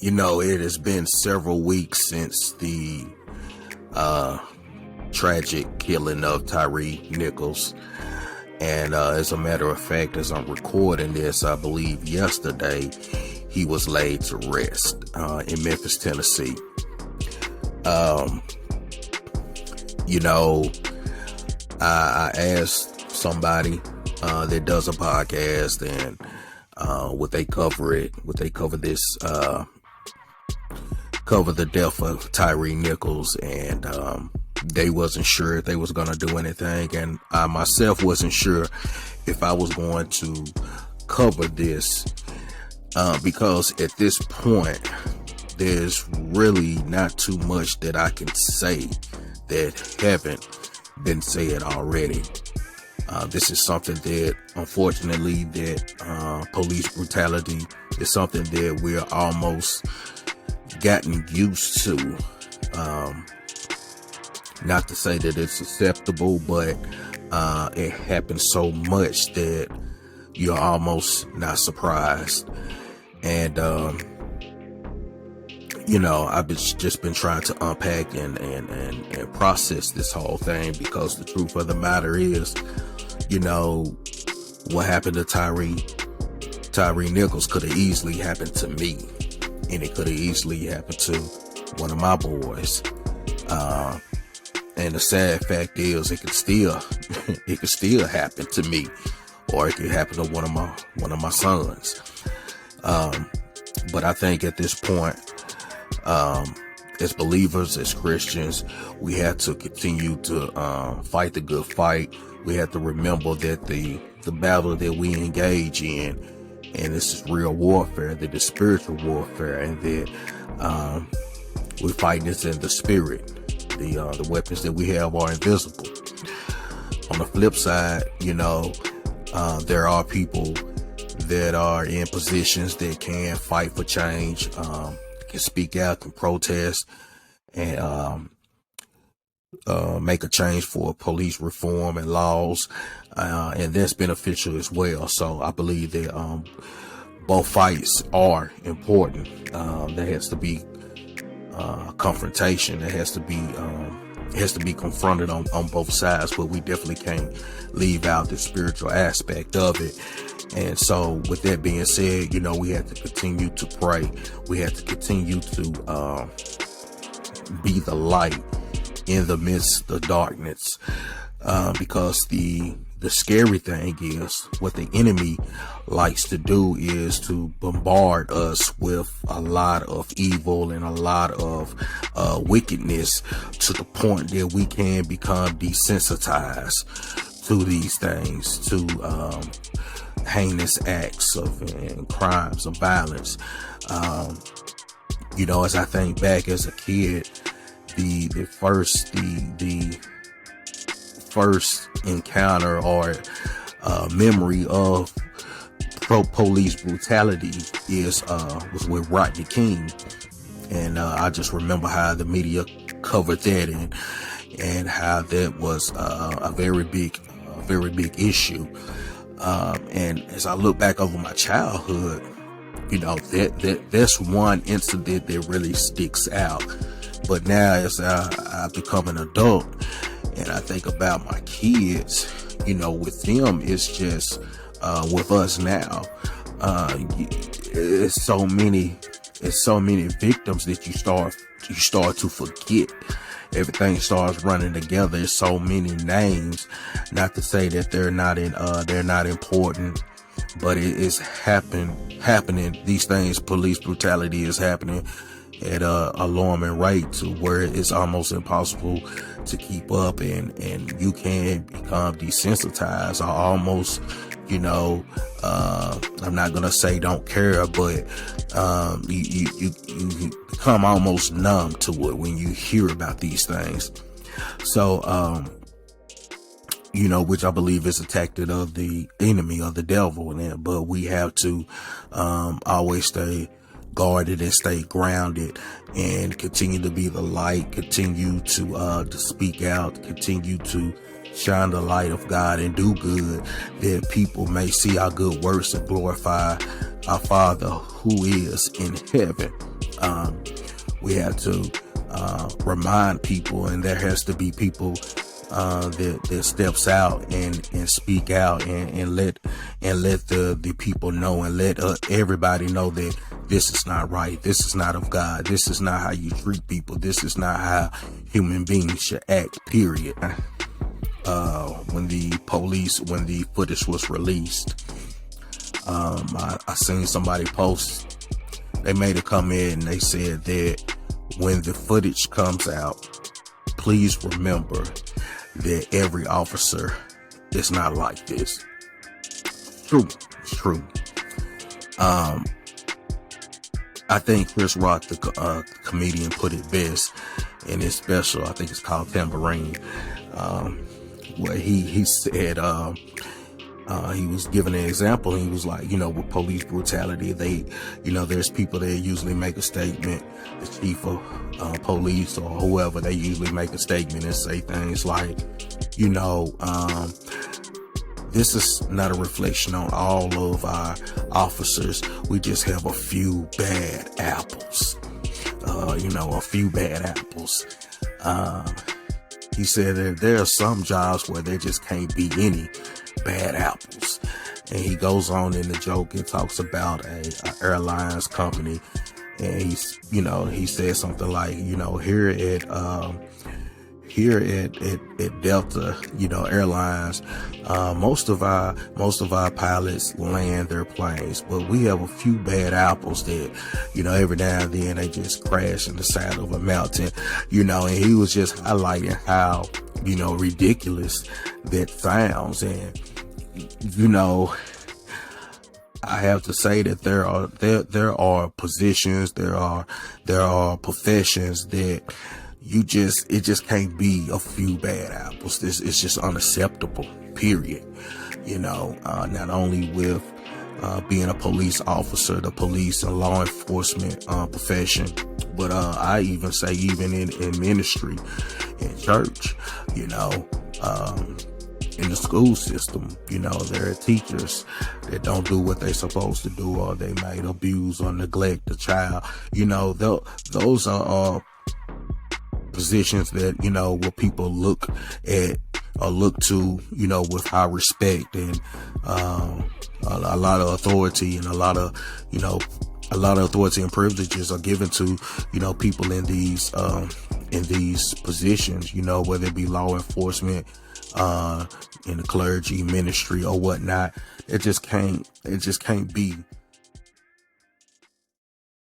It has been several weeks since the tragic killing of Tyre Nichols. And as a matter of fact, as I'm recording this, I believe yesterday he was laid to rest in Memphis, Tennessee. I asked somebody that does a podcast, and would they cover it? Would they cover this? Cover the death of Tyre Nichols, and they wasn't sure if they was gonna do anything, and I myself wasn't sure if I was going to cover this because at this point there's really not too much that I can say that haven't been said already. This is something that, unfortunately, that police brutality is something that we're almost gotten used to. Not to say that it's acceptable, but it happens so much that you're almost not surprised. And I've just been trying to unpack and process this whole thing, because the truth of the matter is, what happened to Tyre Nichols could have easily happened to me, and it could have easily happened to one of my boys. And the sad fact is, it could still happen to me, or it could happen to one of my sons. But I think at this point, as believers, as Christians, we have to continue to fight the good fight. We have to remember that the battle that we engage in, and this is real warfare, that is spiritual warfare, and that we're fighting this in the spirit. The weapons that we have are invisible. On the flip side, there are people that are in positions that can fight for change, can speak out, can protest, and make a change for police reform and laws, and that's beneficial as well. So I believe that both fights are important. There has to be confrontation. It has to be confronted on both sides, but we definitely can't leave out the spiritual aspect of it. And so with that being said, we have to continue to pray. We have to continue to be the light in the midst of darkness, because the scary thing is, what the enemy likes to do is to bombard us with a lot of evil and a lot of wickedness, to the point that we can become desensitized to these things, to heinous acts and crimes of violence. As I think back as a kid, the first encounter or memory of police brutality was with Rodney King, and I just remember how the media covered that, and how that was a very big issue. And as I look back over my childhood, that's one incident that really sticks out. But now, as I become an adult, and I think about my kids, with them, it's just, with us now, it's so many victims that you start to forget. Everything starts running together. There's so many names, not to say that they're not important, but it is happening. These things, police brutality, is happening at a alarming rate, to where it's almost impossible to keep up, and you can become desensitized, or almost, I'm not gonna say don't care, but you become almost numb to it when you hear about these things. So which I believe is a tactic of the enemy, of the devil, but we have to always stay guarded and stay grounded, and continue to be the light, continue to speak out, continue to shine the light of God and do good, that people may see our good works and glorify our Father who is in heaven. We have to remind people, and there has to be people that steps out and speak out and let the people know, and let everybody know that this is not right. This is not of God. This is not how you treat people. This is not how human beings should act, period. When the footage was released, I seen somebody post, they made a comment and they said that when the footage comes out, please remember that every officer is not like this. True. It's true. I think Chris Rock, the comedian, put it best in his special. I think it's called Tambourine, where he said, he was giving an example. He was like, with police brutality, there's people that usually make a statement. The chief of police or whoever, they usually make a statement and say things like, this is not a reflection on all of our officers. We just have a few bad apples. A few bad apples. He said that there are some jobs where there just can't be any bad apples. And he goes on in the joke and talks about a airlines company. And he says something like, here at Delta, Airlines, most of our pilots land their planes, but we have a few bad apples that, every now and then they just crash in the side of a mountain, and he was just highlighting how, ridiculous that sounds. And, I have to say that there are positions, there are professions that it just can't be a few bad apples. It's just unacceptable, period. Not only with being a police officer, the police and law enforcement profession, but I even say even in ministry, in church, in the school system, there are teachers that don't do what they're supposed to do, or they might abuse or neglect the child. Those are positions that, where people look at or look to, with high respect, and a lot of authority and a lot of authority and privileges are given to, people in these positions, whether it be law enforcement, in the clergy, ministry, or whatnot. It just can't be